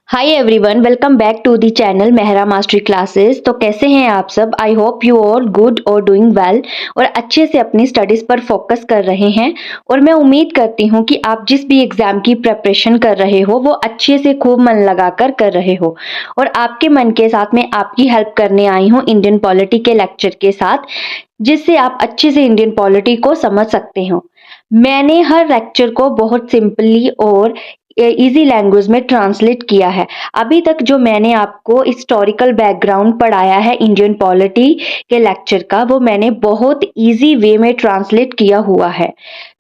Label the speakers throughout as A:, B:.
A: Hi everyone, welcome back to the channel Mehra mastery classes. तो कैसे हैं आप सब? I hope you all good और डूइंग वेल और अच्छे से अपनी स्टडीज पर फोकस कर रहे हैं। और मैं उम्मीद करती हूँ कि आप जिस भी एग्जाम की प्रिपरेशन कर रहे हो वो अच्छे से खूब मन लगाकर कर रहे हो। और आपके मन के साथ में आपकी हेल्प करने आई हूँ इंडियन पॉलिटी के लेक्चर के साथ, जिससे आप अच्छे से इंडियन पॉलिटी को समझ सकते हो। मैंने हर लेक्चर को बहुत सिंपली और इजी लैंग्वेज में ट्रांसलेट किया है। अभी तक जो मैंने आपको हिस्टोरिकल बैकग्राउंड पढ़ाया है इंडियन पॉलिटी के लेक्चर का, वो मैंने बहुत इजी वे में ट्रांसलेट किया हुआ है।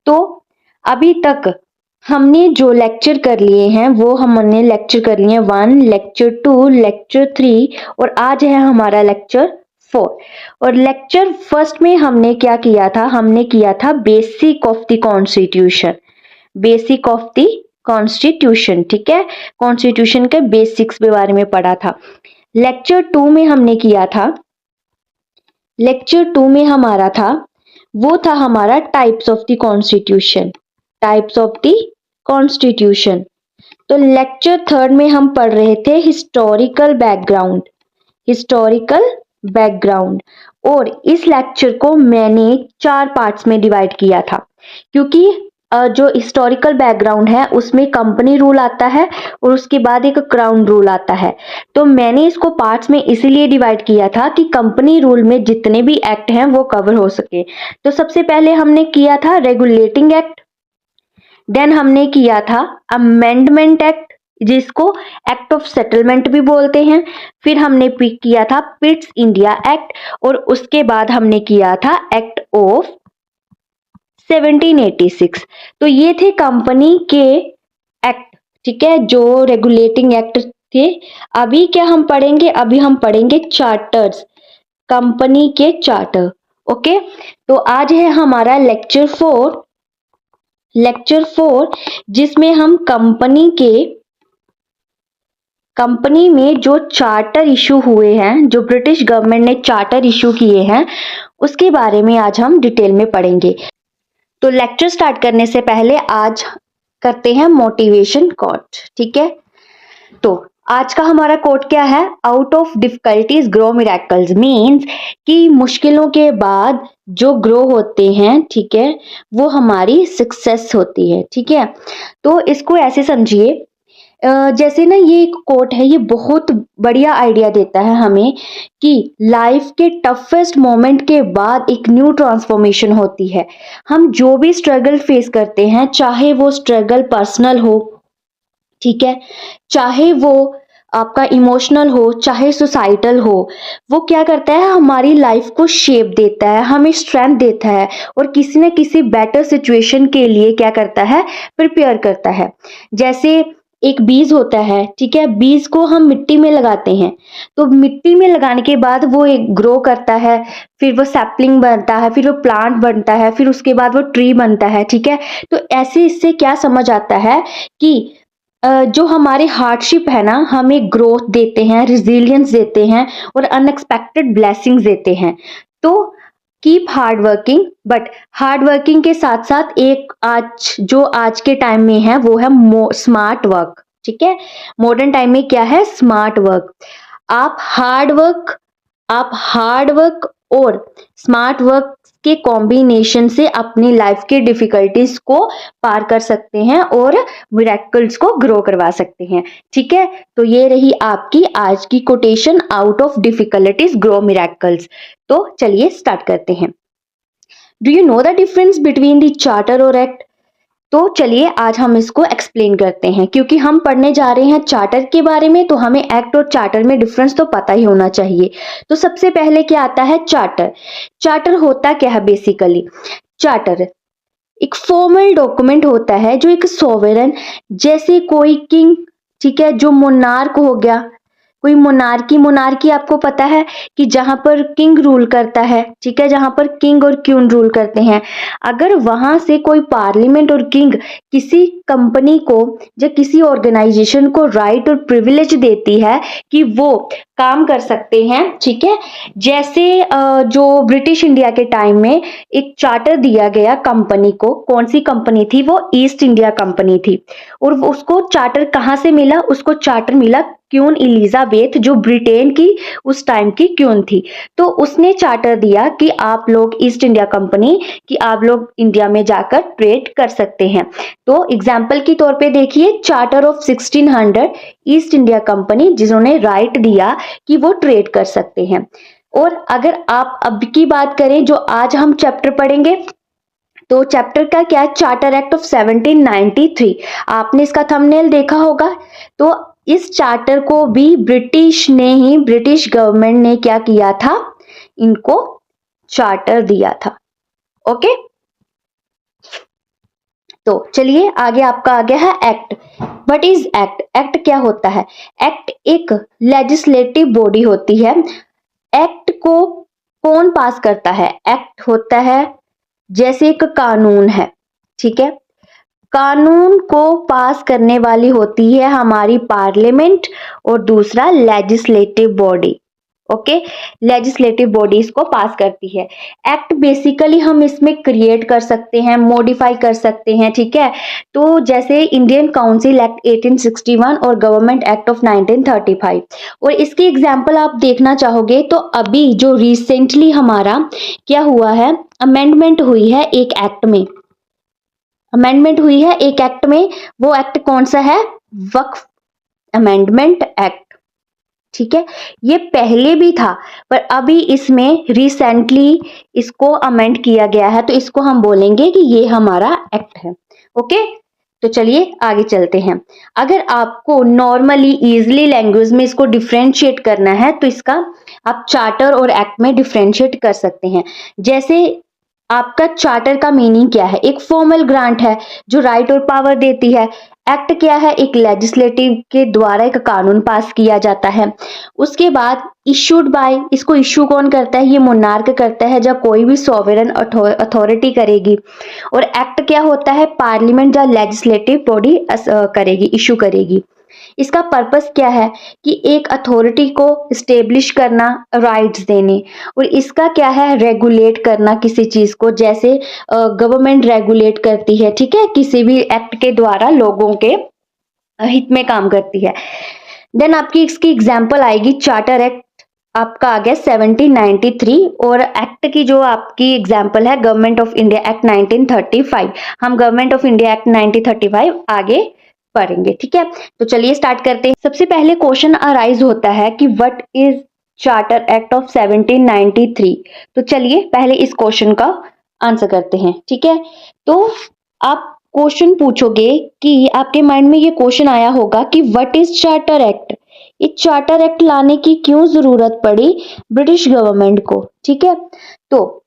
A: तो अभी तक हमने जो लेक्चर कर लिए हैं वो हमने लेक्चर कर लिए 1, लेक्चर 2, लेक्चर 3 और आज है हमारा लेक्चर 4। और लेक्चर फर्स्ट में हमने क्या किया था? हमने किया था basic of the constitution. Basic of the constitution, ठीक है, कॉन्स्टिट्यूशन के बेसिक्स के बारे में पढ़ा था। लेक्चर 2 में हमने किया था, लेक्चर 2 में हमारा था वो था हमारा types of the constitution, types of the constitution. तो लेक्चर 3 में हम पढ़ रहे थे हिस्टोरिकल बैकग्राउंड, हिस्टोरिकल बैकग्राउंड। और इस लेक्चर को मैंने 4 पार्ट्स में डिवाइड किया था, क्योंकि जो हिस्टोरिकल बैकग्राउंड है उसमें कंपनी रूल आता है और उसके बाद एक क्राउन रूल आता है। तो मैंने इसको पार्ट्स में इसीलिए डिवाइड किया था कि कंपनी रूल में जितने भी एक्ट हैं वो कवर हो सके। तो सबसे पहले हमने किया था रेगुलेटिंग एक्ट, देन हमने किया था अमेंडमेंट एक्ट, जिसको एक्ट ऑफ सेटलमेंट भी बोलते हैं। फिर हमने किया था पिट्स इंडिया एक्ट और उसके बाद हमने किया था एक्ट ऑफ 1786। तो ये थे कंपनी के एक्ट, ठीक है, जो रेगुलेटिंग एक्ट थे। अभी क्या हम पढ़ेंगे? अभी हम पढ़ेंगे चार्टर्स, कंपनी के चार्टर। ओके, तो आज है हमारा लेक्चर 4, लेक्चर 4, जिसमें हम कंपनी में जो चार्टर इशू हुए हैं, जो ब्रिटिश गवर्नमेंट ने चार्टर इशू किए हैं, उसके बारे में आज हम डिटेल में पढ़ेंगे। तो लेक्चर स्टार्ट करने से पहले आज करते हैं मोटिवेशन कोट, ठीक है। तो आज का हमारा कोट क्या है? Out of difficulties grow miracles. Means कि मुश्किलों के बाद जो ग्रो होते हैं, ठीक है, वो हमारी सक्सेस होती है, ठीक है। तो इसको ऐसे समझिए, जैसे ना ये एक कोट है, ये बहुत बढ़िया आइडिया देता है हमें कि लाइफ के टफेस्ट मोमेंट के बाद एक न्यू ट्रांसफॉर्मेशन होती है। हम जो भी स्ट्रगल फेस करते हैं, चाहे वो स्ट्रगल पर्सनल हो, ठीक है, चाहे वो आपका इमोशनल हो, चाहे सोसाइटल हो, वो क्या करता है? हमारी लाइफ को शेप देता है, हमें स्ट्रेंथ देता है और किसी न किसी बेटर सिचुएशन के लिए क्या करता है? प्रिपेयर करता है। जैसे एक बीज होता है, ठीक है, बीज को हम मिट्टी में लगाते हैं, तो मिट्टी में लगाने के बाद वो एक ग्रो करता है, फिर वो सैपलिंग बनता है, फिर वो प्लांट बनता है, फिर उसके बाद वो ट्री बनता है, ठीक है। तो ऐसे इससे क्या समझ आता है कि जो हमारे हार्डशिप है ना, हमें ग्रोथ देते हैं, रिजिलियंस देते हैं और अनएक्सपेक्टेड ब्लेसिंग्स देते हैं। तो keep hard working, but hard working के साथ साथ एक आज के टाइम में है वो है स्मार्ट वर्क, ठीक है। मॉडर्न टाइम में क्या है? Smart work. आप हार्ड वर्क और स्मार्ट वर्क के कॉम्बिनेशन से अपनी लाइफ की डिफिकल्टीज को पार कर सकते हैं और मिरेकल्स को ग्रो करवा सकते हैं, ठीक है। तो ये रही आपकी आज की quotation, out of difficulties grow miracles. तो चलिए स्टार्ट करते हैं। Do you know the difference between the charter और एक्ट? तो चलिए आज हम इसको एक्सप्लेन करते हैं, क्योंकि हम पढ़ने जा रहे हैं चार्टर के बारे में, तो हमें एक्ट और चार्टर में डिफरेंस तो पता ही होना चाहिए। तो सबसे पहले क्या आता है? चार्टर। चार्टर होता क्या है बेसिकली? चार्टर एक फॉर्मल डॉक्यूमेंट होता है जो एक सोवरेन, जैसे कोई किंग, ठीक है, जो मोनार्क हो गया, कोई मोनार्की आपको पता है कि जहां पर किंग रूल करता है, ठीक है, जहां पर किंग और क्वीन रूल करते हैं। अगर वहां से कोई पार्लियामेंट और किंग किसी कंपनी को या किसी ऑर्गेनाइजेशन को राइट और प्रिविलेज देती है कि वो काम कर सकते हैं, ठीक है। जैसे जो ब्रिटिश इंडिया के टाइम में एक चार्टर दिया गया कंपनी को, कौन सी कंपनी थी वो? ईस्ट इंडिया कंपनी थी। और उसको चार्टर कहाँ से मिला? उसको चार्टर मिला क्वीन एलिजाबेथ, जो ब्रिटेन की उस टाइम की क्वीन थी। तो उसने चार्टर दिया कि आप लोग ईस्ट इंडिया कंपनी, कि आप लोग इंडिया में जाकर ट्रेड कर सकते हैं। तो एग्जाम्पल के तौर पे देखिए, charter of 1600 east India company, जिन्होंने राइट दिया कि वो ट्रेड कर सकते हैं। और अगर आप अब की बात करें, जो आज हम चैप्टर पढ़ेंगे, तो चैप्टर का क्या है? Charter act of 1793। आपने इसका थंबनेल देखा होगा। तो इस चार्टर को भी ब्रिटिश ने ही, ब्रिटिश गवर्नमेंट ने क्या किया था? इनको चार्टर दिया था। ओके, तो चलिए आगे आपका आ गया है act. What is act? Act क्या होता है? एक्ट एक लेजिस्लेटिव बॉडी होती है। एक्ट को कौन पास करता है? एक्ट होता है जैसे एक कानून है, ठीक है। कानून को पास करने वाली होती है हमारी पार्लियामेंट, और दूसरा legislative body. Okay, legislative body इसको पास करती है। एक्ट बेसिकली हम इसमें क्रिएट कर सकते हैं, मॉडिफाई कर सकते हैं, ठीक है। तो जैसे इंडियन काउंसिल एक्ट 1861 और गवर्नमेंट एक्ट ऑफ 1935। और इसकी एग्जांपल आप देखना चाहोगे तो अभी जो रिसेंटली हमारा क्या हुआ है, अमेंडमेंट हुई है एक एक्ट में, अमेंडमेंट हुई है एक एक्ट में। वो एक्ट कौन सा है? वक्फ अमेंडमेंट एक्ट, ठीक है। ये पहले भी था, पर अभी इसमें रिसेंटली इसको अमेंड किया गया है, तो इसको हम बोलेंगे कि ये हमारा एक्ट है। ओके, तो चलिए आगे चलते हैं। अगर आपको नॉर्मली इजीली लैंग्वेज में इसको डिफरेंशिएट करना है, तो इसका आप चार्टर और एक्ट में डिफरेंशिएट कर सकते हैं। जैसे आपका चार्टर का मीनिंग क्या है? एक फॉर्मल ग्रांट है जो राइट और पावर देती है। एक्ट क्या है? एक लेजिस्लेटिव के द्वारा एक कानून पास किया जाता है। उसके बाद इशूड बाय, इसको इशू कौन करता है? ये मोनार्क करता है, जब कोई भी सॉवरेन अथॉरिटी करेगी। और एक्ट क्या होता है? पार्लियामेंट या लेजिस्लेटिव बॉडी करेगी, इशू करेगी। इसका पर्पस क्या है? कि एक अथॉरिटी को स्टेब्लिश करना, राइट्स देने। और इसका क्या है? रेगुलेट करना किसी चीज को, जैसे गवर्नमेंट रेगुलेट करती है, ठीक है, किसी भी एक्ट के द्वारा लोगों के हित में काम करती है। देन आपकी इसकी एग्जांपल आएगी चार्टर एक्ट, आपका आ गया 1793। और एक्ट की जो आपकी एग्जांपल है गवर्नमेंट ऑफ इंडिया एक्ट 1935। हम गवर्नमेंट ऑफ इंडिया एक्ट 1935 आगे पढ़ेंगे, ठीक है। तो चलिए स्टार्ट करते हैं। सबसे पहले क्वेश्चन अराइज होता है कि what is charter act of 1793। तो चलिए पहले इस क्वेश्चन का आंसर करते हैं, ठीक है। तो आप क्वेश्चन पूछोगे कि आपके माइंड में ये क्वेश्चन आया होगा कि व्हाट इज चार्टर एक्ट? ये चार्टर एक्ट लाने की क्यों जरूरत पड़ी ब्रिटिश गवर्नमेंट को, ठीक है। तो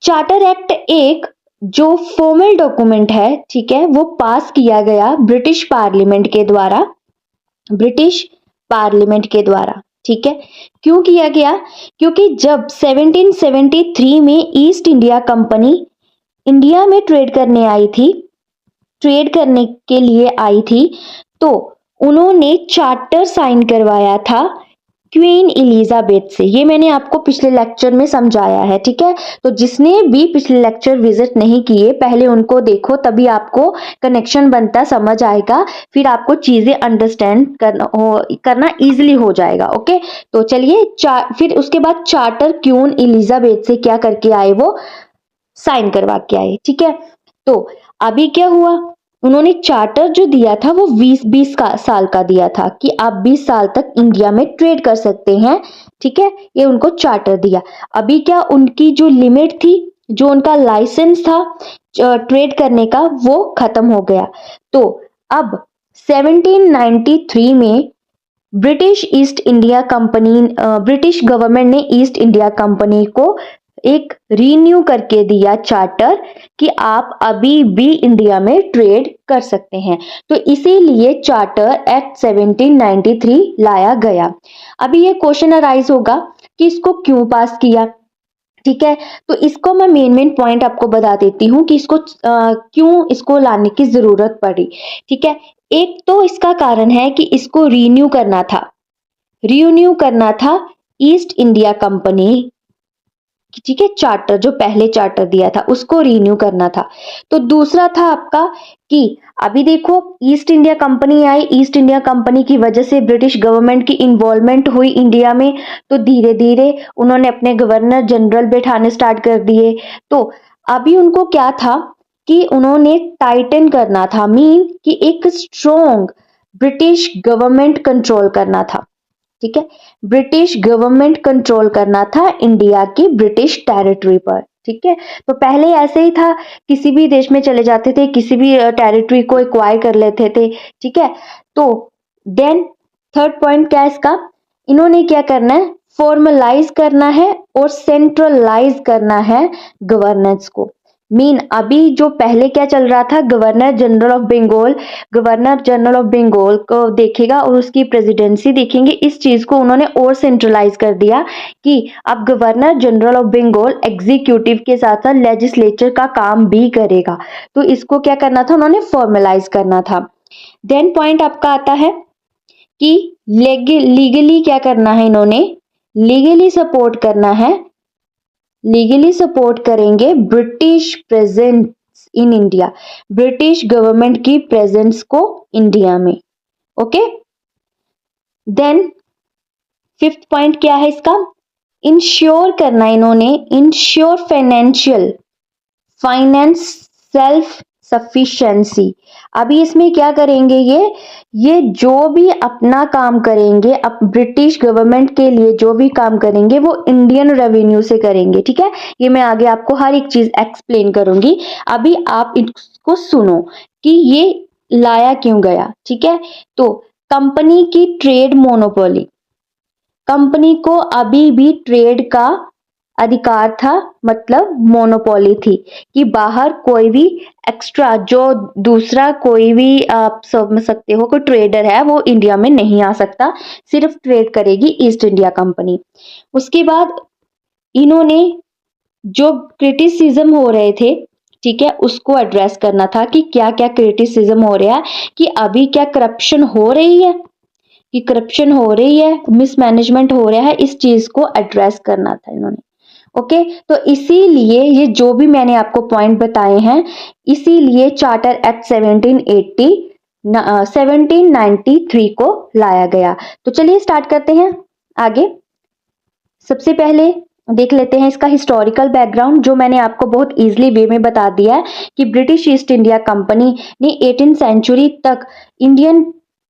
A: चार्टर एक्ट एक जो फॉर्मल डॉक्यूमेंट है, ठीक है, वो पास किया गया ब्रिटिश पार्लियामेंट के द्वारा, ब्रिटिश पार्लियामेंट के द्वारा, ठीक है। क्यों किया गया? क्योंकि जब 1773 में ईस्ट इंडिया कंपनी इंडिया में ट्रेड करने आई थी, ट्रेड करने के लिए आई थी, तो उन्होंने चार्टर साइन करवाया था क्वीन एलिजाबेथ से। ये मैंने आपको पिछले लेक्चर में समझाया है, ठीक है। तो जिसने भी पिछले लेक्चर विजिट नहीं किए, पहले उनको देखो, तभी आपको कनेक्शन बनता समझ आएगा, फिर आपको चीजें अंडरस्टैंड करना इजीली हो जाएगा। ओके, तो चलिए फिर उसके बाद चार्टर क्वीन एलिजाबेथ से क्या करके आए? वो साइन करवा के आए, ठीक है। तो अभी क्या हुआ? उन्होंने चार्टर जो दिया था वो 20 साल का दिया था कि आप 20 साल तक इंडिया में ट्रेड कर सकते हैं, ठीक है। ये उनको चार्टर दिया। अभी क्या उनकी जो लिमिट थी, जो उनका लाइसेंस था ट्रेड करने का, वो खत्म हो गया। तो अब 1793 में British east India company, British government ने ईस्ट इंडिया कंपनी को एक रीन्यू करके दिया चार्टर कि आप अभी भी इंडिया में ट्रेड कर सकते हैं। तो इसीलिए चार्टर एक्ट 1793 लाया गया। अभी ये क्वेश्चन अराइज होगा कि इसको क्यों पास किया, ठीक है। तो इसको मैं मेन पॉइंट आपको बता देती हूँ कि इसको क्यों इसको लाने की जरूरत पड़ी, ठीक है। एक तो इसका कारण है कि इसको रीन्यू करना था। रिन्यू करना था ईस्ट इंडिया कंपनी, ठीक है, चार्टर जो पहले चार्टर दिया था उसको रिन्यू करना था। तो दूसरा था आपका कि अभी देखो ईस्ट इंडिया कंपनी आई, ईस्ट इंडिया कंपनी की वजह से ब्रिटिश गवर्नमेंट की इन्वॉल्वमेंट हुई इंडिया में, तो धीरे धीरे उन्होंने अपने गवर्नर जनरल बैठाने स्टार्ट कर दिए। तो अभी उनको क्या था कि उन्होंने टाइटन करना था, मीन कि एक स्ट्रॉन्ग ब्रिटिश गवर्नमेंट कंट्रोल करना था, ठीक है, ब्रिटिश गवर्नमेंट कंट्रोल करना था इंडिया की ब्रिटिश टेरिटरी पर, ठीक है। तो पहले ऐसे ही था, किसी भी देश में चले जाते थे, किसी भी टेरिटरी को एक्वायर कर लेते थे, ठीक है। तो देन थर्ड पॉइंट क्या है इसका, इन्होंने क्या करना है, फॉर्मलाइज करना है और सेंट्रलाइज करना है गवर्नेंस को। मीन अभी जो पहले क्या चल रहा था, governor general of Bengal, governor general of Bengal को देखेगा और उसकी प्रेसिडेंसी देखेंगे, इस चीज को उन्होंने और सेंट्रलाइज कर दिया कि अब governor general of Bengal executive के साथ साथ लेजिस्लेचर का काम भी करेगा। तो इसको क्या करना था, उन्होंने फॉर्मलाइज करना था। देन पॉइंट आपका आता है कि लीगली क्या करना है, इन्होंने लीगली सपोर्ट करना है, लीगली सपोर्ट करेंगे British presence in India, British government की प्रेजेंस को इंडिया में, ओके। देन फिफ्थ पॉइंट क्या है इसका, इंश्योर करना इन्होंने, इंश्योर फाइनेंस सेल्फ सफिशिएंसी। अभी इसमें क्या करेंगे, ये जो भी अपना काम करेंगे, अब ब्रिटिश गवर्नमेंट के लिए जो भी काम करेंगे वो इंडियन रेवेन्यू से करेंगे, ठीक है। ये मैं आगे आपको हर एक चीज एक्सप्लेन करूंगी, अभी आप इसको सुनो कि ये लाया क्यों गया, ठीक है। तो कंपनी की ट्रेड मोनोपोली, कंपनी को अभी भी ट्रेड का अधिकार था, मतलब मोनोपोली थी कि बाहर कोई भी एक्स्ट्रा जो दूसरा कोई भी आप समझ सकते हो कोई ट्रेडर है वो इंडिया में नहीं आ सकता, सिर्फ ट्रेड करेगी ईस्ट इंडिया कंपनी। उसके बाद इन्होंने जो क्रिटिसिज्म हो रहे थे, ठीक है, उसको एड्रेस करना था कि क्या क्या क्रिटिसिज्म हो रहा है, कि अभी क्या करप्शन हो रही है, कि करप्शन हो रही है, मिसमैनेजमेंट हो रहा है, इस चीज को एड्रेस करना था इन्होंने, ओके। तो इसीलिए ये जो भी मैंने आपको पॉइंट बताए हैं, इसीलिए चार्टर एक्ट 1793 को लाया गया। तो चलिए स्टार्ट करते हैं आगे। सबसे पहले देख लेते हैं इसका हिस्टोरिकल बैकग्राउंड, जो मैंने आपको बहुत इजीली वे में बता दिया है कि ब्रिटिश ईस्ट इंडिया कंपनी ने 18वीं सेंचुरी तक इंडियन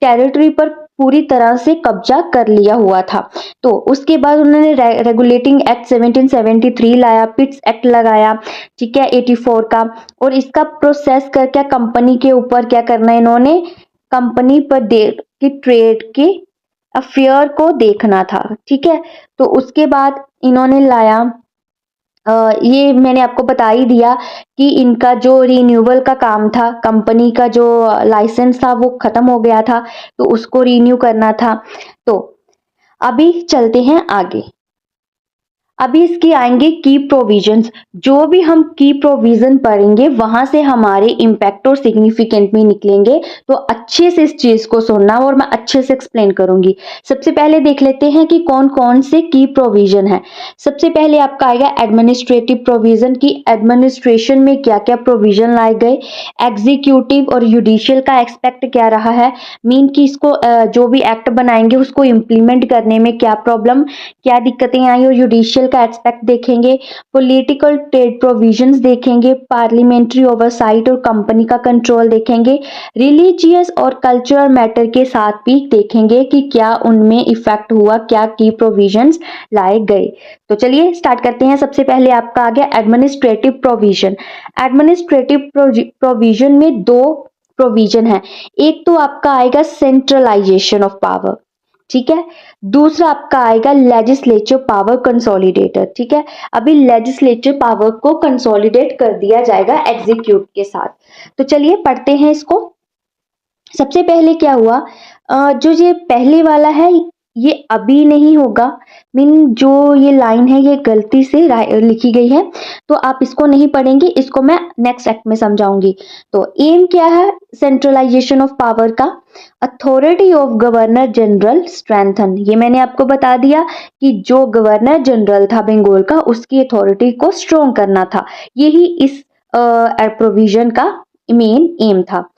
A: टेरिटरी पर पूरी तरह से कब्जा कर लिया हुआ था। तो उसके बाद उन्होंने रेगुलेटिंग एक्ट 1773 लाया, पिट्स एक्ट लगाया, ठीक है, 84 का, और इसका प्रोसेस करके कंपनी के ऊपर क्या करना है, इन्होंने कंपनी पर की ट्रेड के अफेयर को देखना था, ठीक है। तो उसके बाद इन्होंने लाया ये मैंने आपको बता ही दिया कि इनका जो रिन्यूअल का काम था, कंपनी का जो लाइसेंस था वो खत्म हो गया था, तो उसको रिन्यू करना था। तो अभी चलते हैं आगे। अभी इसकी आएंगे की प्रोविजंस, जो भी हम की प्रोविजन पढ़ेंगे वहां से हमारे इम्पैक्ट और सिग्निफिकेंट में निकलेंगे, तो अच्छे से इस चीज को सुनना और मैं अच्छे से एक्सप्लेन करूंगी। सबसे पहले देख लेते हैं कि कौन कौन से की प्रोविजन है। सबसे पहले आपका आएगा एडमिनिस्ट्रेटिव प्रोविजन, की एडमिनिस्ट्रेशन में क्या क्या प्रोविजन लाए गए, एग्जीक्यूटिव और जुडिशियल का एक्सपेक्ट क्या रहा है, मीन कि इसको जो भी एक्ट बनाएंगे उसको इम्प्लीमेंट करने में क्या प्रॉब्लम, क्या दिक्कतें आई, और जुडिशियल का एस्पेक्ट देखेंगे, पॉलिटिकल ट्रेड प्रोविजंस देखेंगे, पार्लियामेंट्री ओवरसाइट और कंपनी का कंट्रोल देखेंगे, रिलीजियस और कल्चरल मैटर के साथ भी देखेंगे कि क्या उनमें इफेक्ट हुआ, क्या की प्रोविजंस लाए गए। तो चलिए स्टार्ट करते हैं। सबसे पहले आपका आ गया एडमिनिस्ट्रेटिव प्रोविजन। एडमिनिस्ट्रेटिव प्रोविजन में दो प्रोविजन है, एक तो आपका आएगा सेंट्रलाइजेशन ऑफ पावर, ठीक है, दूसरा आपका आएगा लेजिस्लेचर पावर कंसोलिडेटर, ठीक है। अभी लेजिस्लेचर पावर को कंसोलिडेट कर दिया जाएगा एग्जीक्यूट के साथ। तो चलिए पढ़ते हैं इसको। सबसे पहले क्या हुआ, जो ये पहले वाला है ये अभी नहीं होगा। मीन जो ये लाइन है ये गलती से लिखी गई है, तो आप इसको नहीं पढ़ेंगे, इसको मैं नेक्स्ट एक्ट में समझाऊंगी। तो एम क्या है सेंट्रलाइजेशन ऑफ पावर का? Authority of governor general strengthen. ये मैंने आपको बता दिया कि जो गवर्नर जनरल था बंगाल का, उसकी अथॉरिटी को स्ट्रॉन्ग करना था। यही इस प्रोविजन का मेन एम था।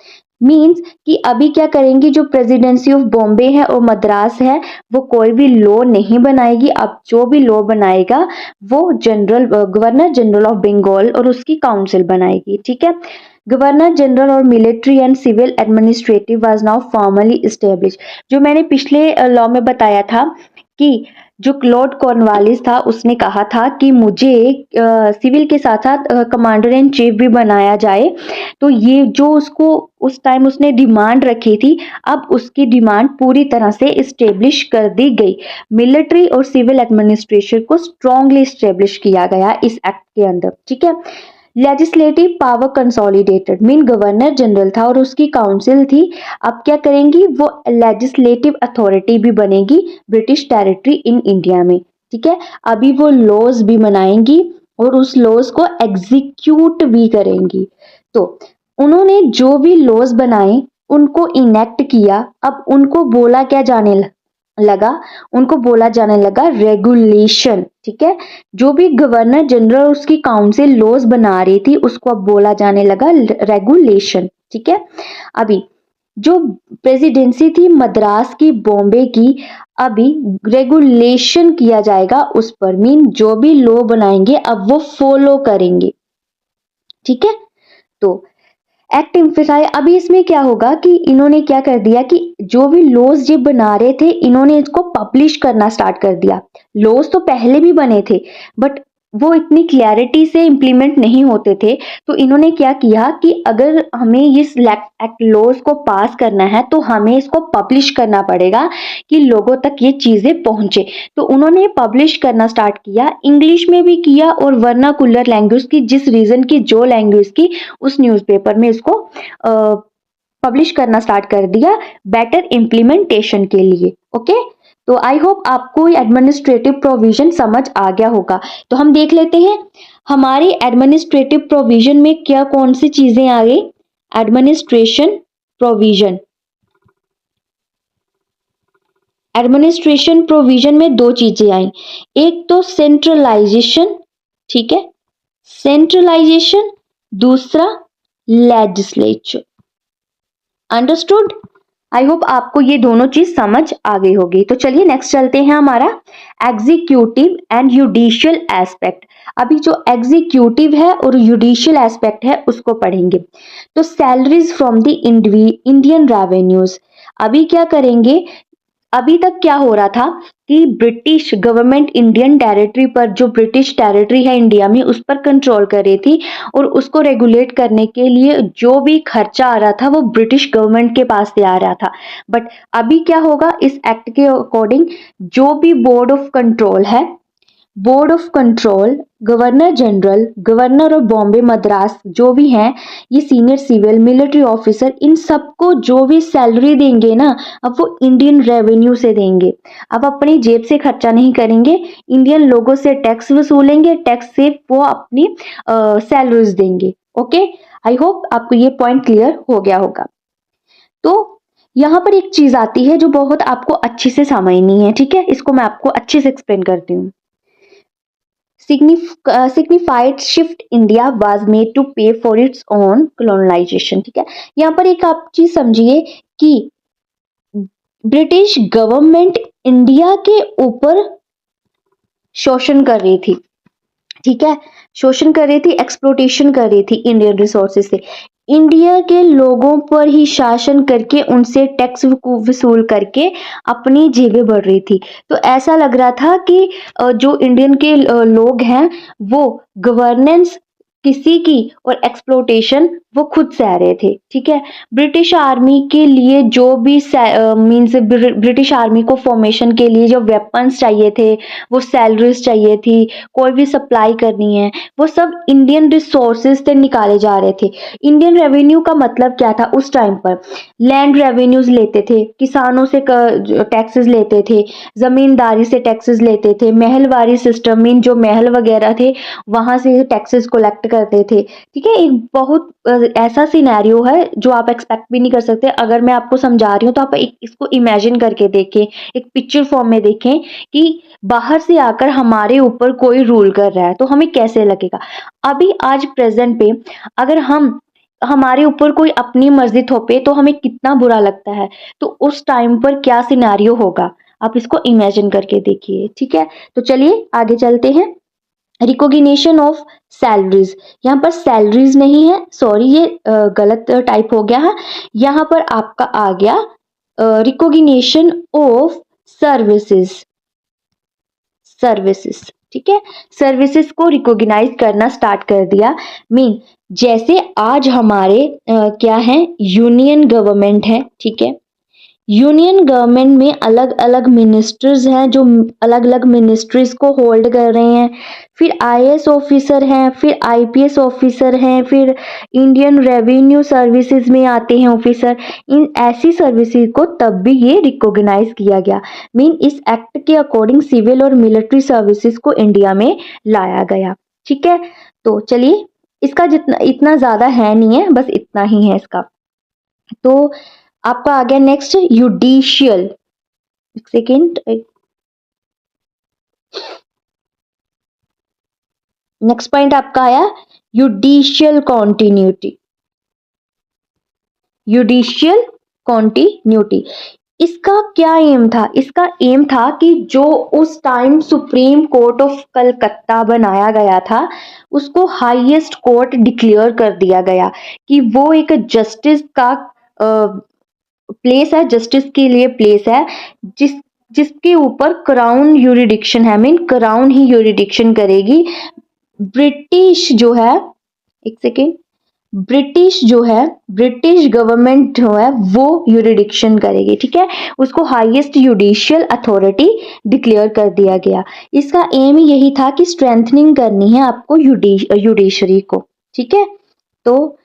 A: मीन्स कि अभी क्या करेंगी, जो प्रेसिडेंसी ऑफ बॉम्बे है और मद्रास है, वो कोई भी लॉ नहीं बनाएगी। अब जो भी लॉ बनाएगा वो गवर्नर जनरल ऑफ बंगाल और उसकी काउंसिल बनाएगी। ठीक है। गवर्नर जनरल और military and civil administrative was now formally establish. जो मैंने पिछले लॉ में बताया था कि जो लॉर्ड कॉर्नवालिस था उसने कहा था कि मुझे सिविल के साथ साथ कमांडर इन चीफ भी बनाया जाए। तो ये जो उसको उस टाइम उसने डिमांड रखी थी, अब उसकी डिमांड पूरी तरह से इस्टेब्लिश कर दी गई। मिलिट्री और सिविल एडमिनिस्ट्रेशन को स्ट्रांगली इस्टेब्लिश किया गया इस एक्ट के अंदर। ठीक है। Legislative power consolidated, mean governor general था और उसकी काउंसिल थी। अब क्या करेंगी, वो लेजिस्लेटिव अथॉरिटी भी बनेगी ब्रिटिश टेरिटरी इन इंडिया में। ठीक है। अभी वो लॉज भी बनाएंगी और उस लॉज को एग्जीक्यूट भी करेंगी। तो उन्होंने जो भी लॉज बनाए उनको इनेक्ट किया। अब उनको बोला क्या जाने लगा, उनको बोला जाने लगा रेगुलेशन। ठीक है। जो भी गवर्नर जनरल उसकी काउंसिल लॉज बना रही थी उसको अब बोला जाने लगा रेगुलेशन। ठीक है। अभी जो प्रेसिडेंसी थी मद्रास की बॉम्बे की, अभी रेगुलेशन किया जाएगा उस पर। मीन जो भी लॉ बनाएंगे अब वो फॉलो करेंगे। ठीक है। तो एक्ट इम्फेसाइज, अभी इसमें क्या होगा कि इन्होंने क्या कर दिया कि जो भी लॉज जो बना रहे थे इन्होंने इसको पब्लिश करना स्टार्ट कर दिया। लॉज तो पहले भी बने थे बट वो इतनी क्लैरिटी से इम्प्लीमेंट नहीं होते थे। तो इन्होंने क्या किया कि अगर हमें इस एक्ट लॉज को पास करना है तो हमें इसको पब्लिश करना पड़ेगा कि लोगों तक ये चीजें पहुंचे। तो उन्होंने पब्लिश करना स्टार्ट किया, इंग्लिश में भी किया और वर्नाकुलर लैंग्वेज की, जिस रीजन की जो लैंग्वेज की, उस न्यूज़पेपर में इसको पब्लिश करना स्टार्ट कर दिया बेटर इम्प्लीमेंटेशन के लिए। ओके। तो आई होप आपको एडमिनिस्ट्रेटिव प्रोविजन समझ आ गया होगा। तो हम देख लेते हैं हमारी एडमिनिस्ट्रेटिव प्रोविजन में क्या कौन सी चीजें आ गई। एडमिनिस्ट्रेशन प्रोविजन, एडमिनिस्ट्रेशन प्रोविजन में दो चीजें आई। एक तो सेंट्रलाइजेशन, ठीक है, सेंट्रलाइजेशन, दूसरा लेजिस्लेचर। अंडरस्टूड। आई होप आपको ये दोनों चीज समझ आ गई होगी। तो चलिए नेक्स्ट चलते हैं हमारा एग्जीक्यूटिव एंड जुडिशियल एस्पेक्ट। अभी जो एग्जीक्यूटिव है और जुडिशियल एस्पेक्ट है उसको पढ़ेंगे। तो salaries from the Indian revenues, अभी क्या करेंगे, अभी तक क्या हो रहा था कि ब्रिटिश गवर्नमेंट इंडियन टेरिटरी पर, जो ब्रिटिश टेरिटरी है इंडिया में, उस पर कंट्रोल कर रही थी और उसको रेगुलेट करने के लिए जो भी खर्चा आ रहा था वो ब्रिटिश गवर्नमेंट के पास से आ रहा था। बट अभी क्या होगा, इस एक्ट के अकॉर्डिंग जो भी बोर्ड ऑफ कंट्रोल है, board of control, governor general, governor of Bombay Madras, जो भी हैं ये सीनियर सिविल मिलिट्री ऑफिसर, इन सबको जो भी सैलरी देंगे ना, अब वो इंडियन रेवेन्यू से देंगे। अब अपनी जेब से खर्चा नहीं करेंगे, इंडियन लोगों से टैक्स वसूलेंगे, टैक्स से वो अपनी सैलरीज देंगे। ओके। आई होप आपको ये पॉइंट क्लियर हो गया होगा। तो यहाँ पर एक चीज आती है जो बहुत आपको अच्छी से समझनी है। ठीक है। इसको मैं आपको अच्छे से एक्सप्लेन करती हूँ। signified shift India was made to pay for its own colonization। ठीक है। यहाँ पर एक आप चीज समझिए कि ब्रिटिश गवर्नमेंट इंडिया के ऊपर शोषण कर रही थी। ठीक है। शोषण कर रही थी, एक्सप्लोटेशन कर रही थी इंडियन रिसोर्सेज से। इंडिया के लोगों पर ही शासन करके उनसे टैक्स वसूल करके अपनी जेबें भर रही थी। तो ऐसा लग रहा था कि जो इंडियन के लोग हैं वो गवर्नेंस किसी की और एक्सप्लोटेशन वो खुद सह रहे थे, ठीक है। ब्रिटिश आर्मी के लिए जो भी मीन्स ब्रिटिश आर्मी को फॉर्मेशन के लिए जो वेपन्स चाहिए थे, वो सैलरीज चाहिए थी, कोई भी सप्लाई करनी है, वो सब इंडियन रिसोर्सेज से निकाले जा रहे थे। इंडियन रेवेन्यू का मतलब क्या था उस टाइम पर? लैंड रेवेन्यूज लेते थे, किसानों से टैक्सेस लेते थे, जमींदारी से टैक्सेस लेते थे, महलवारी सिस्टम मीन जो महल वगैरह थे वहां से टैक्सेस कलेक्ट करते थे, ठीक है। एक बहुत ऐसा सिनेरियो है जो आप एक्सपेक्ट भी नहीं कर सकते। अगर मैं आपको समझा रही हूँ तो आप इसको इमेजिन करके देखें, एक पिक्चर फॉर्म में देखें कि बाहर से आकर हमारे ऊपर कोई रूल कर रहा है तो हमें कैसे लगेगा। अभी आज प्रेजेंट पे अगर हमारे ऊपर कोई अपनी मर्जी थोपे तो हमें कितना बुरा लगता है, तो उस टाइम पर क्या सिनेरियो होगा आप इसको इमेजिन करके देखिए, ठीक है। तो चलिए आगे चलते हैं। रिकॉग्निशन ऑफ सैलरीज, यहाँ पर सैलरीज नहीं है, सॉरी ये गलत टाइप हो गया है। यहाँ पर आपका आ गया रिकॉग्निशन ऑफ सर्विसेज, सर्विसेज, ठीक है। सर्विसेज को रिकॉग्नाइज करना स्टार्ट कर दिया। मीन जैसे आज हमारे क्या है, यूनियन गवर्नमेंट है, ठीक है। यूनियन गवर्नमेंट में अलग अलग मिनिस्टर्स हैं जो अलग अलग मिनिस्ट्रीज को होल्ड कर रहे हैं। फिर आईएएस ऑफिसर हैं, फिर आईपीएस ऑफिसर हैं, फिर इंडियन रेवेन्यू सर्विसेज में आते हैं ऑफिसर। इन ऐसी सर्विसेज को तब भी ये रिकॉग्नाइज किया गया। मीन इस एक्ट के अकॉर्डिंग सिविल और मिलिट्री सर्विसेज को इंडिया में लाया गया, ठीक है। तो चलिए, इसका जितना इतना ज्यादा है नहीं है, बस इतना ही है इसका। तो आपका आ गया नेक्स्ट जुडिशियल, एक सेकेंड, नेक्स्ट पॉइंट आपका आया जुडिशियल कॉन्टिन्यूटी, जुडिशियल कॉन्टिन्यूटी। इसका क्या एम था? इसका एम था कि जो उस time supreme court of Calcutta बनाया गया था उसको हाईएस्ट कोर्ट डिक्लेयर कर दिया गया कि वो एक जस्टिस का प्लेस है, जस्टिस के लिए प्लेस है, जिसके ऊपर क्राउन यूरिडिक्शन है। मीन क्राउन ही यूरिडिक्शन करेगी। ब्रिटिश जो है, एक सेकेंड, ब्रिटिश जो है, ब्रिटिश गवर्नमेंट जो है वो यूरिडिक्शन करेगी, ठीक है। उसको हाईएस्ट जुडिशियल अथॉरिटी डिक्लेयर कर दिया गया। इसका एम यही था कि स्ट्रेंथनिंग करनी है आपको जुडिशरी को, ठीक है। तो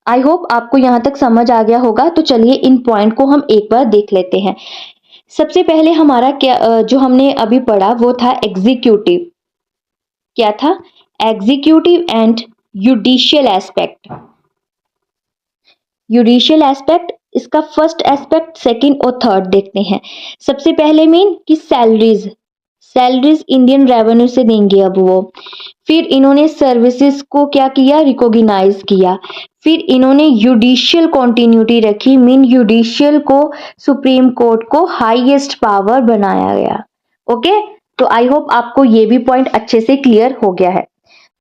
A: आई होप आपको यहां तक समझ आ गया होगा। तो चलिए इन पॉइंट को हम एक बार देख लेते हैं। सबसे पहले हमारा क्या जो हमने अभी पढ़ा वो था एग्जीक्यूटिव। क्या था? Executive and judicial aspect. Judicial aspect, इसका फर्स्ट एस्पेक्ट, सेकंड और थर्ड देखते हैं। सबसे पहले मीन कि सैलरीज, सैलरीज इंडियन रेवेन्यू से देंगे अब वो। फिर इन्होंने सर्विसेज को क्या किया? रिकॉग्नाइज किया। फिर इन्होंने जुडिशियल कॉन्टिन्यूटी रखी। मीन जुडिशियल को, सुप्रीम कोर्ट को हाईएस्ट पावर बनाया गया। ओके, तो आई होप आपको ये भी पॉइंट अच्छे से क्लियर हो गया है।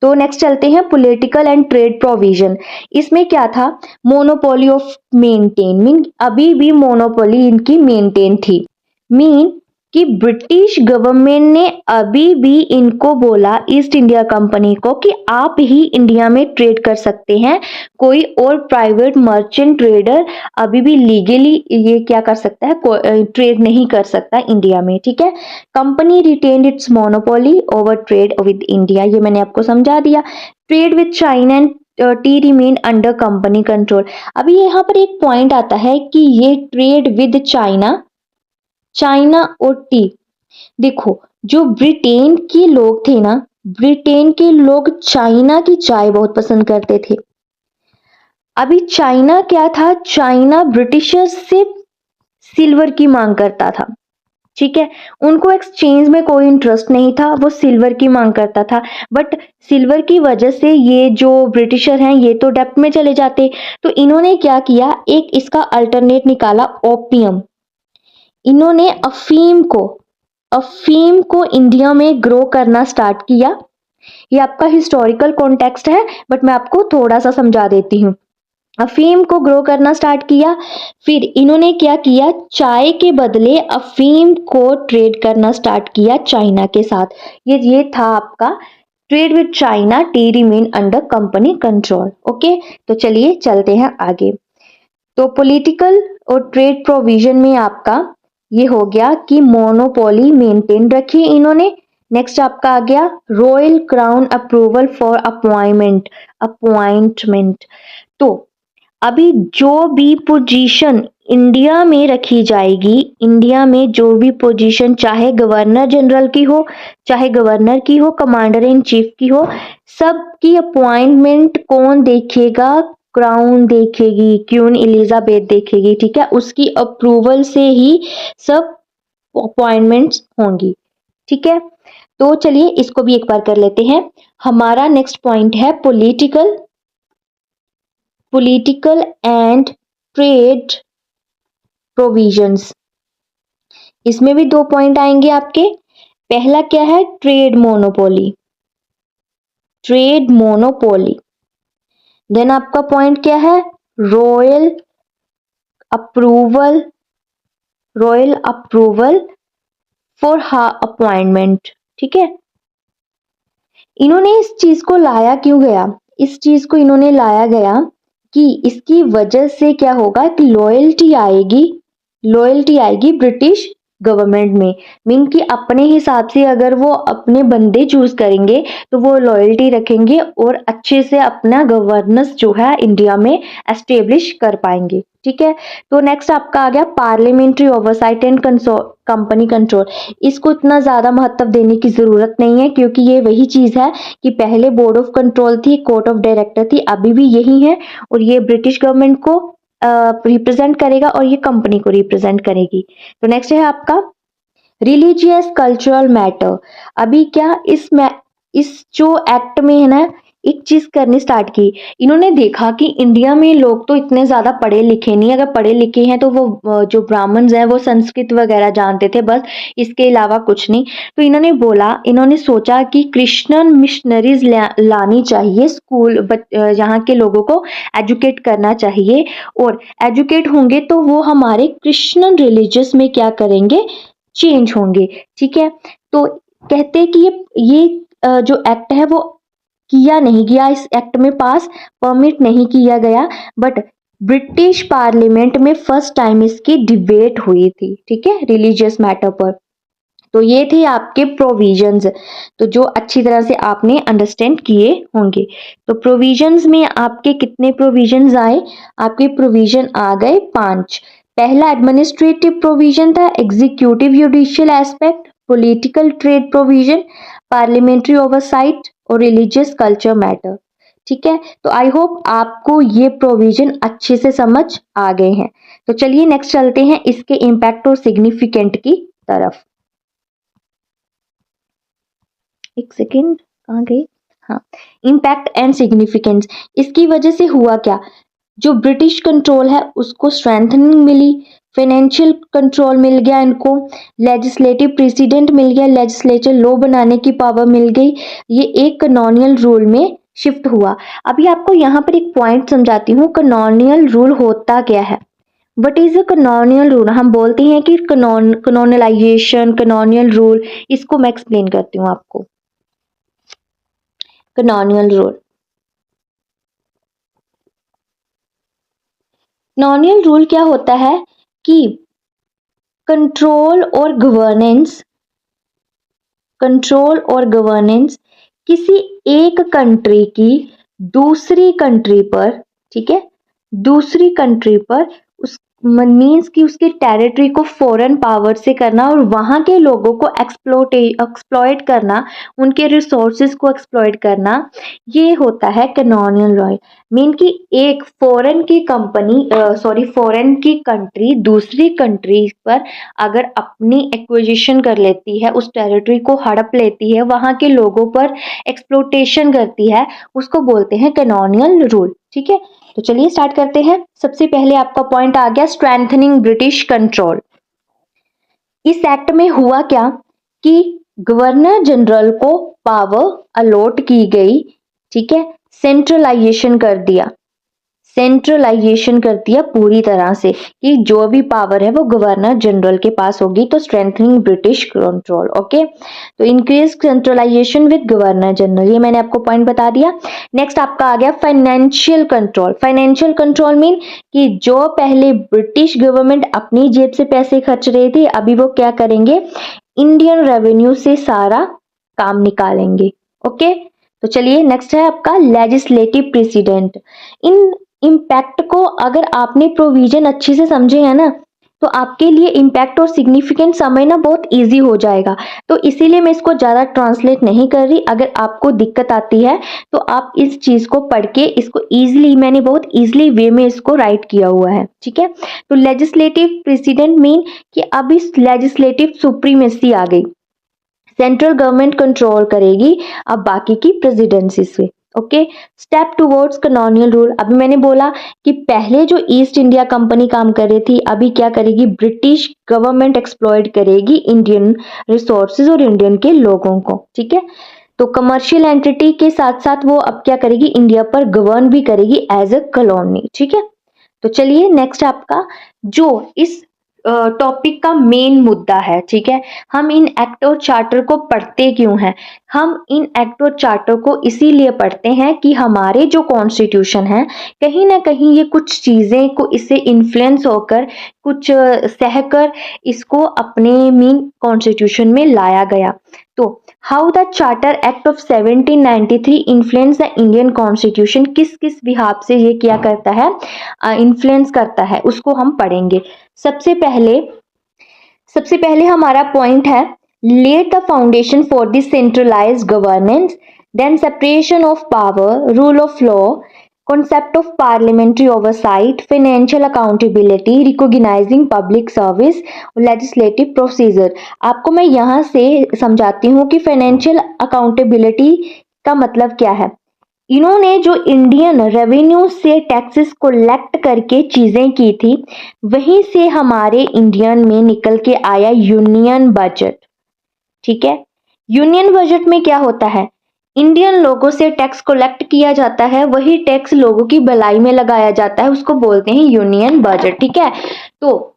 A: तो नेक्स्ट चलते हैं पॉलिटिकल एंड ट्रेड प्रोविजन। इसमें क्या था? Monopoly of maintain. मीन अभी भी मोनोपोली इनकी मेंटेन थी। मीन कि ब्रिटिश गवर्नमेंट ने अभी भी इनको बोला, ईस्ट इंडिया कंपनी को, कि आप ही इंडिया में ट्रेड कर सकते हैं, कोई और प्राइवेट मर्चेंट ट्रेडर अभी भी लीगली ये क्या कर सकता है? ट्रेड नहीं कर सकता इंडिया में, ठीक है। Company retained it's monopoly over trade with India, ये मैंने आपको समझा दिया। Trade with China and T remain under company control. अभी यहाँ पर एक पॉइंट आता है कि ये ट्रेड विद चाइना, चाइना और टी, देखो जो ब्रिटेन के लोग थे ना, ब्रिटेन के लोग चाइना की चाय बहुत पसंद करते थे। अभी चाइना क्या था? चाइना ब्रिटिशर्स से सिल्वर की मांग करता था, ठीक है। उनको एक्सचेंज में कोई इंटरेस्ट नहीं था, वो सिल्वर की मांग करता था। बट सिल्वर की वजह से ये जो ब्रिटिशर हैं ये तो डेप्ट में चले जाते। तो इन्होंने क्या किया? एक इसका अल्टरनेट निकाला, ओपियम। इन्होंने अफीम को इंडिया में ग्रो करना स्टार्ट किया। ये आपका हिस्टोरिकल कॉन्टेक्स्ट है, बट मैं आपको थोड़ा सा समझा देती हूँ। अफीम को ग्रो करना स्टार्ट किया। फिर इन्होंने क्या किया? चाय के बदले अफीम को ट्रेड करना स्टार्ट किया चाइना के साथ। ये था आपका trade with China T remain under company control. Okay, तो चलिए चलते हैं आगे। तो पॉलिटिकल और ट्रेड प्रोविजन में आपका ये हो गया कि मोनोपोली मेंटेन रखी इन्होंने। नेक्स्ट आपका आ गया royal crown approval for appointment. तो अभी जो भी पोजीशन इंडिया में रखी जाएगी, इंडिया में जो भी पोजीशन चाहे गवर्नर जनरल की हो, चाहे गवर्नर की हो, कमांडर इन चीफ की हो, सबकी अपॉइंटमेंट कौन देखेगा? क्राउन देखेगी, क्वीन एलिजाबेथ देखेगी। ठीक है, उसकी अप्रूवल से ही सब अपॉइंटमेंट्स होंगी। ठीक है, तो चलिए इसको भी एक बार कर लेते हैं। हमारा नेक्स्ट पॉइंट है पॉलिटिकल एंड ट्रेड प्रोविजंस। इसमें भी 2 पॉइंट आएंगे आपके। पहला क्या है? Trade monopoly. देन आपका पॉइंट क्या है? Royal approval for appointment. ठीक है, इन्होंने इस चीज को लाया क्यों गया? इस चीज को इन्होंने लाया गया कि इसकी वजह से क्या होगा कि लॉयल्टी आएगी ब्रिटिश गवर्नमेंट में। मीन कि अपने हिसाब से अगर वो अपने बंदे चूज करेंगे तो वो लॉयल्टी रखेंगे और अच्छे से अपना गवर्नेंस जो है इंडिया में एस्टेब्लिश कर पाएंगे। ठीक है, तो नेक्स्ट आपका आ गया parliamentary oversight and company control. इसको इतना ज्यादा महत्व देने की जरूरत नहीं है क्योंकि ये वही चीज है कि पहले बोर्ड ऑफ कंट्रोल थी, कोर्ट ऑफ डायरेक्टर थी, अभी भी यही है और ये ब्रिटिश गवर्नमेंट को रिप्रेजेंट करेगा और ये कंपनी को रिप्रेजेंट करेगी। तो नेक्स्ट है आपका रिलीजियस कल्चरल मैटर। अभी क्या इस जो एक्ट में है ना, एक चीज करनी स्टार्ट की। इन्होंने देखा कि इंडिया में लोग तो इतने ज्यादा पढ़े लिखे नहीं, अगर पढ़े लिखे हैं तो वो जो ब्राह्मण्स हैं वो संस्कृत वगैरह जानते थे, बस इसके अलावा कुछ नहीं। तो इन्होंने सोचा कि क्रिश्चियन मिशनरीज लानी चाहिए स्कूल, यहाँ के लोगों को एजुकेट करना चाहिए और एजुकेट होंगे तो वो हमारे क्रिश्चियन रिलीजियस में क्या करेंगे? चेंज होंगे। ठीक है, तो कहते हैं कि ये जो एक्ट है वो किया नहीं गया, इस एक्ट में पास परमिट नहीं किया गया, बट ब्रिटिश पार्लियामेंट में फर्स्ट टाइम इसकी डिबेट हुई थी। ठीक है, रिलीजियस मैटर पर। तो ये थे आपके प्रोविजंस, तो जो अच्छी तरह से आपने अंडरस्टैंड किए होंगे। तो प्रोविजंस में आपके कितने प्रोविजंस आए? आपके प्रोविजन आ गए 5। पहला एडमिनिस्ट्रेटिव प्रोविजन था, executive judicial aspect, political trade provision, parliamentary oversight और रिलीजियस कल्चर मैटर। ठीक है, तो आई होप आपको ये प्रोविजन अच्छे से समझ आ गए हैं। तो चलिए नेक्स्ट चलते हैं इसके इम्पैक्ट और सिग्निफिकेंट की तरफ। एक सेकेंड, कहाँ गई? हाँ, इम्पैक्ट एंड सिग्निफिकेंस। इसकी वजह से हुआ क्या? जो ब्रिटिश कंट्रोल है उसको स्ट्रेंथनिंग मिली, फाइनेंशियल कंट्रोल मिल गया इनको, लेजिस्लेटिव प्रेसिडेंट मिल गया, लेजिस्लेचर लॉ बनाने की पावर मिल गई, ये एक कैनोनियल रूल में शिफ्ट हुआ। अभी आपको यहाँ पर एक पॉइंट समझाती हूँ, कैनोनियल रूल होता क्या है? What is a canonical rule? हम बोलते हैं कि कैनोनलाइजेशन, कैनोनियल रूल, इसको मैं एक्सप्लेन करती हूँ आपको। कैनोनियल रूल क्या होता है कि कंट्रोल और गवर्नेंस किसी एक कंट्री की दूसरी कंट्री पर, ठीक है, दूसरी कंट्री पर उस मीन्स कि उसके टेरिटरी को फॉरेन पावर से करना और वहां के लोगों को एक्सप्लॉइट करना, उनके रिसोर्सेज को एक्सप्लॉइट करना, ये होता है कैनोनियल लॉ। मीन कि एक फॉरेन की कंट्री दूसरी कंट्री पर अगर अपनी एक्विजिशन कर लेती है, उस टेरिटरी को हड़प लेती है, वहां के लोगों पर एक्सप्लोटेशन करती है, उसको बोलते हैं कैनोनियल रूल। ठीक है, तो चलिए स्टार्ट करते हैं। सबसे पहले आपका पॉइंट आ गया स्ट्रेंथनिंग ब्रिटिश कंट्रोल। इस एक्ट में हुआ क्या कि गवर्नर जनरल को पावर अलॉट की गई। ठीक है, सेंट्रलाइजेशन कर दिया। सेंट्रलाइजेशन कर दिया पूरी तरह से कि जो भी पावर है वो गवर्नर जनरल के पास होगी, तो स्ट्रेंथनिंग ब्रिटिश कंट्रोल। ओके, तो increase centralization with governor general, ये मैंने आपको पॉइंट बता दिया। नेक्स्ट आपका आ गया financial control. Financial control mean कि जो पहले ब्रिटिश गवर्नमेंट अपनी जेब से पैसे खर्च रही थी, अभी वो क्या करेंगे, इंडियन रेवेन्यू से सारा काम निकालेंगे। ओके, तो चलिए नेक्स्ट है आपका लेजिस्लेटिव प्रेसिडेंट। इन इम्पैक्ट को अगर आपने प्रोविजन अच्छे से समझे हैं ना, तो आपके लिए इम्पैक्ट और सिग्निफिकेंट समझना बहुत इजी हो जाएगा। तो इसीलिए मैं इसको ज़्यादा ट्रांसलेट नहीं कर रही। अगर आपको दिक्कत आती है तो आप इस चीज़ को पढ़ के इसको ईजिली, मैंने बहुत ईजिली वे में इसको राइट किया हुआ है, ठीक है। तो लेजिस्लेटिव प्रेसिडेंट मीन कि अब इस लेजिस्लेटिव सुप्रीमेसी आ गई, सेंट्रल गवर्नमेंट कंट्रोल करेगी अब बाकी की प्रेसिडेंसी से। Okay, step towards colonial rule. अभी मैंने बोला कि पहले जो ईस्ट इंडिया कंपनी काम कर रही थी, अभी क्या करेगी, ब्रिटिश गवर्नमेंट एक्सप्लॉइट करेगी इंडियन रिसोर्सेज और इंडियन के लोगों को, ठीक है। तो कमर्शियल एंटिटी के साथ साथ वो अब क्या करेगी, इंडिया पर गवर्न भी करेगी एज अ कॉलोनी, ठीक है। तो चलिए नेक्स्ट आपका जो इस टॉपिक का मेन मुद्दा है, ठीक है, हम इन एक्ट और चार्टर को पढ़ते क्यों हैं। हम इन एक्ट और चार्टर को इसीलिए पढ़ते हैं कि हमारे जो कॉन्स्टिट्यूशन है, कहीं ना कहीं ये कुछ चीज़ें को इससे इन्फ्लुएंस होकर, कुछ सहकर इसको अपने मीन कॉन्स्टिट्यूशन में लाया गया। तो how the charter act of 1793 influence the Indian constitution, किस किस बिहाफ से ये क्या करता है, इन्फ्लुएंस करता है, उसको हम पढ़ेंगे। सबसे पहले हमारा पॉइंट है, let the foundation for the centralized governance, then separation of power, rule of law, concept of parliamentary oversight, financial accountability, recognizing public service, legislative procedure। आपको मैं यहाँ से समझाती हूँ कि फाइनेंशियल अकाउंटेबिलिटी का मतलब क्या है। इन्होंने जो इंडियन रेवेन्यू से टैक्सेस कलेक्ट करके चीजें की थी, वहीं से हमारे इंडियन में निकल के आया यूनियन बजट, ठीक है। यूनियन बजट में क्या होता है, इंडियन लोगों से टैक्स कलेक्ट किया जाता है, वही टैक्स लोगों की भलाई में लगाया जाता है, उसको बोलते हैं यूनियन बजट, ठीक है। तो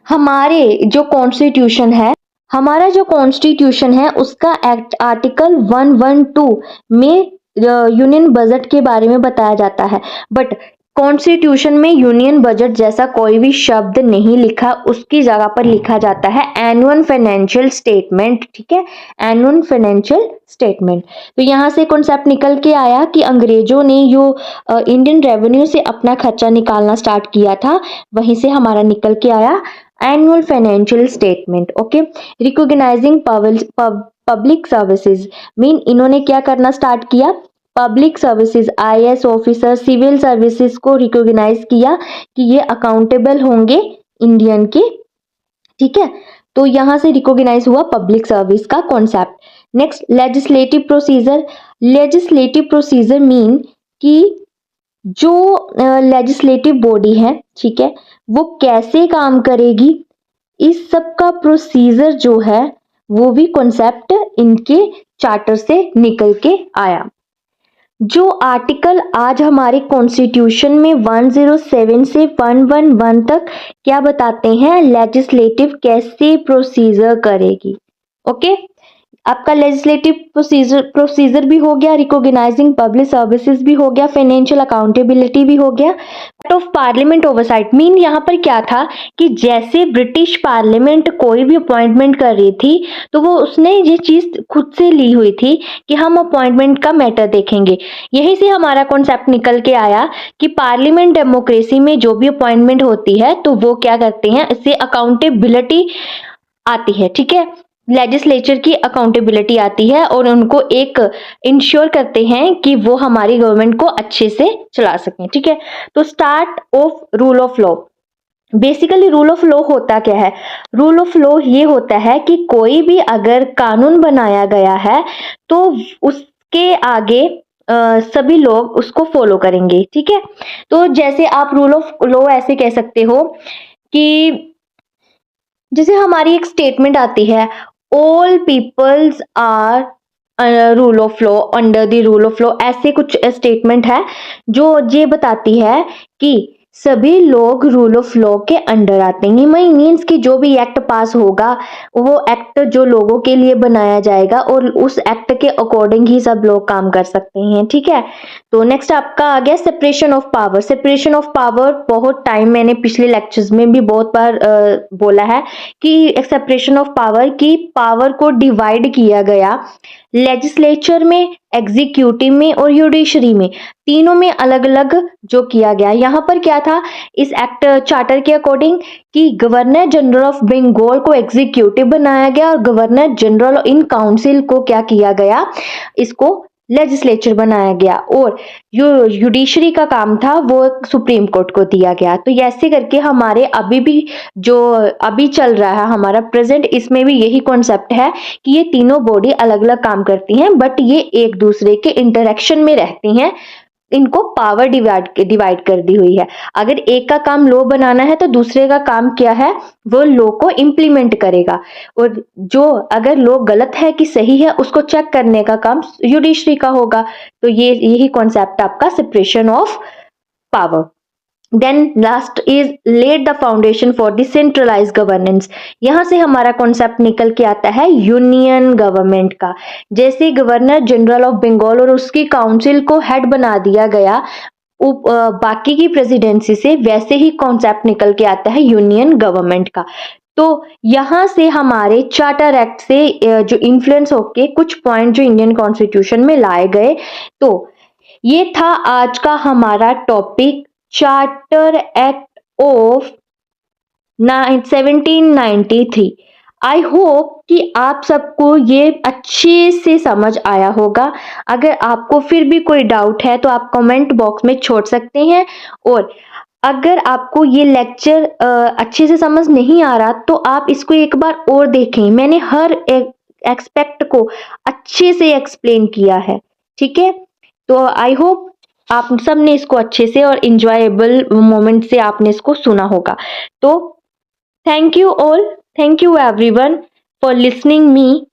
A: हमारे जो कॉन्स्टिट्यूशन है, हमारा जो कॉन्स्टिट्यूशन है उसका एक्ट आर्टिकल 112 में यूनियन बजट के बारे में बताया जाता है, बट कॉन्स्टिट्यूशन में यूनियन बजट जैसा कोई भी शब्द नहीं लिखा, उसकी जगह पर लिखा जाता है एनुअल फाइनेंशियल स्टेटमेंट, ठीक है, एनुअल फाइनेंशियल स्टेटमेंट। तो यहाँ से कॉन्सेप्ट निकल के आया कि अंग्रेजों ने जो इंडियन रेवेन्यू से अपना खर्चा निकालना स्टार्ट किया था, वहीं से हमारा निकल के आया annual financial statement. Okay, recognizing public services mean इन्होंने क्या करना स्टार्ट किया, public services, IAS officer, civil services को रिकॉग्नाइज किया कि ये अकाउंटेबल होंगे इंडियन के, ठीक है। तो यहां से रिकॉग्नाइज हुआ पब्लिक सर्विस का concept. Next legislative procedure. Legislative procedure mean कि जो लेजिस्लेटिव बॉडी है, ठीक है, वो कैसे काम करेगी, इस सब का प्रोसीजर जो है वो भी कॉन्सेप्ट इनके चार्टर से निकल के आया। जो आर्टिकल आज हमारे कॉन्स्टिट्यूशन में 107 से 111 तक क्या बताते हैं, लेजिस्लेटिव कैसे प्रोसीजर करेगी। ओके, आपका लेजिस्लेटिव प्रोसीजर भी हो गया, रिकॉग्नाइजिंग पब्लिक सर्विसेज भी हो गया, फाइनेंशियल अकाउंटेबिलिटी भी हो गया। ऑफ पार्लियामेंट ओवरसाइट मीन यहाँ पर क्या था कि जैसे ब्रिटिश पार्लियामेंट कोई भी अपॉइंटमेंट कर रही थी, तो वो उसने ये चीज खुद से ली हुई थी कि हम अपॉइंटमेंट का मैटर देखेंगे। यहीं से हमारा कॉन्सेप्ट निकल के आया कि पार्लियामेंट डेमोक्रेसी में जो भी अपॉइंटमेंट होती है, तो वो क्या करते हैं, इससे अकाउंटेबिलिटी आती है, ठीक है, लेजिस्लेचर की अकाउंटेबिलिटी आती है और उनको एक इंश्योर करते हैं कि वो हमारी गवर्नमेंट को अच्छे से चला सकें, ठीक है। तो start of rule of law. Basically rule of law होता क्या है, रूल ऑफ लॉ ये होता है कि कोई भी अगर कानून बनाया गया है तो उसके आगे सभी लोग उसको फॉलो करेंगे, ठीक है। तो जैसे आप रूल ऑफ लॉ ऐसे कह सकते हो कि जैसे हमारी एक स्टेटमेंट आती है, all peoples are rule of law, under the rule of law, ऐसे कुछ स्टेटमेंट है जो ये बताती है कि सभी लोग रूल ऑफ लॉ के अंडर आते हैं। मीन्स कि जो भी एक्ट पास होगा वो एक्ट जो लोगों के लिए बनाया जाएगा और उस एक्ट के अकॉर्डिंग ही सब लोग काम कर सकते हैं, ठीक है। तो नेक्स्ट आपका आ गया separation of power. Separation of power बहुत टाइम मैंने पिछले लेक्चर्स में भी बहुत बार बोला है कि सेपरेशन ऑफ पावर की पावर को डिवाइड किया गया लेजिस्लेचर में, एग्जीक्यूटिव में और जुडिशरी में, तीनों में अलग अलग जो किया गया। यहाँ पर क्या था इस एक्ट चार्टर के अकॉर्डिंग कि गवर्नर जनरल ऑफ बंगाल को एग्जीक्यूटिव बनाया गया और गवर्नर जनरल इन काउंसिल को क्या किया गया, इसको लेजिस्लेचर बनाया गया और जो जुडिशरी का काम था वो सुप्रीम कोर्ट को दिया गया। तो ऐसे करके हमारे अभी भी जो अभी चल रहा है हमारा प्रेजेंट, इसमें भी यही कॉन्सेप्ट है कि ये तीनों बॉडी अलग अलग काम करती हैं बट ये एक दूसरे के इंटरेक्शन में रहती हैं। इनको पावर डिवाइड कर दी हुई है। अगर एक का काम लॉ बनाना है तो दूसरे का काम क्या है, वो लॉ को इम्प्लीमेंट करेगा और जो अगर लॉ गलत है कि सही है उसको चेक करने का काम जुडिशरी का होगा। तो ये यही कॉन्सेप्ट आपका separation of power. Then last is led the foundation for the centralize governance. यहां से हमारा कॉन्सेप्ट निकल के आता है यूनियन गवर्नमेंट का। जैसे गवर्नर जनरल ऑफ बंगाल और उसकी काउंसिल को हेड बना दिया गया बाकी की प्रेसिडेंसी से, वैसे ही कॉन्सेप्ट निकल के आता है यूनियन गवर्नमेंट का। तो यहां से हमारे चार्टर एक्ट से जो इन्फ्लुएंस होके कुछ पॉइंट जो इंडियन कॉन्स्टिट्यूशन में लाए गए। तो ये था आज का हमारा topic, charter act of 1793। I hope कि आप सबको ये अच्छे से समझ आया होगा। अगर आपको फिर भी कोई डाउट है तो आप कमेंट बॉक्स में छोड़ सकते हैं और अगर आपको ये लेक्चर अच्छे से समझ नहीं आ रहा तो आप इसको एक बार और देखें। मैंने हर एस्पेक्ट को अच्छे से एक्सप्लेन किया है, ठीक है। तो आई होप आप सब ने इसको अच्छे से और इंजॉयबल मोमेंट से आपने इसको सुना होगा। तो thank you all, thank you everyone for listening me.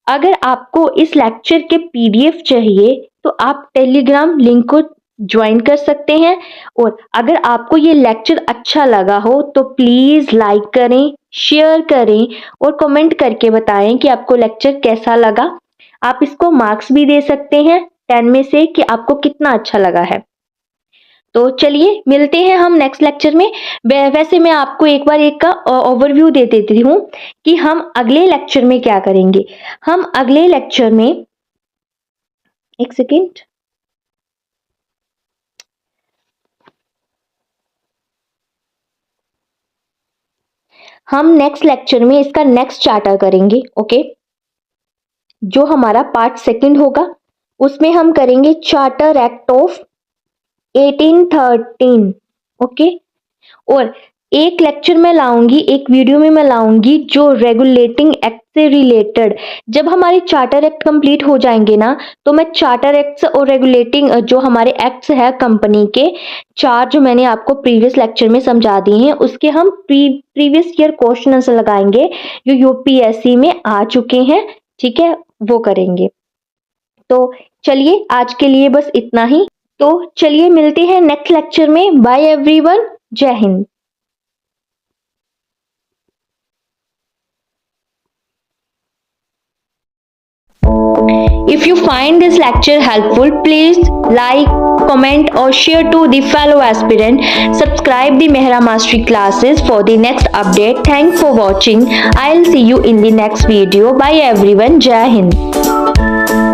A: अगर आपको इस लेक्चर के पीडीएफ चाहिए तो आप टेलीग्राम लिंक को ज्वाइन कर सकते हैं और अगर आपको ये लेक्चर अच्छा लगा हो तो प्लीज लाइक करें, शेयर करें और कमेंट करके बताएं कि आपको लेक्चर कैसा लगा। आप इसको मार्क्स भी दे सकते हैं 10 में से कि आपको कितना अच्छा लगा है। तो चलिए मिलते हैं हम नेक्स्ट लेक्चर में। वैसे मैं आपको एक बार एक का ओवरव्यू दे देती हूँ कि हम अगले लेक्चर में क्या करेंगे। हम अगले लेक्चर में, एक सेकेंड, हम नेक्स्ट लेक्चर में इसका नेक्स्ट चार्टर करेंगे, ओके। जो हमारा पार्ट सेकंड होगा उसमें हम करेंगे चार्टर एक्ट ऑफ 1813, ओके। और एक लेक्चर में लाऊंगी, एक वीडियो में मैं लाऊंगी जो रेगुलेटिंग एक्ट से रिलेटेड। जब हमारे चार्टर एक्ट कंप्लीट हो जाएंगे ना तो मैं चार्टर एक्ट्स और रेगुलेटिंग जो हमारे एक्ट्स है कंपनी के, चार जो मैंने आपको प्रीवियस लेक्चर में समझा दिए हैं, उसके हम प्रीवियस ईयर क्वेश्चन आंसर लगाएंगे जो यूपीएससी में आ चुके हैं, ठीक है, वो करेंगे। तो चलिए आज के लिए बस इतना ही। तो चलिए मिलते हैं नेक्स्ट लेक्चर में। बाय एवरीवन, जय Hind. If you find this lecture helpful, please like, comment or share to the fellow aspirant. Subscribe the Mehra Mastery classes for the next update. Thanks for watching. I'll see you in the next video. Bye everyone. Jai Hind.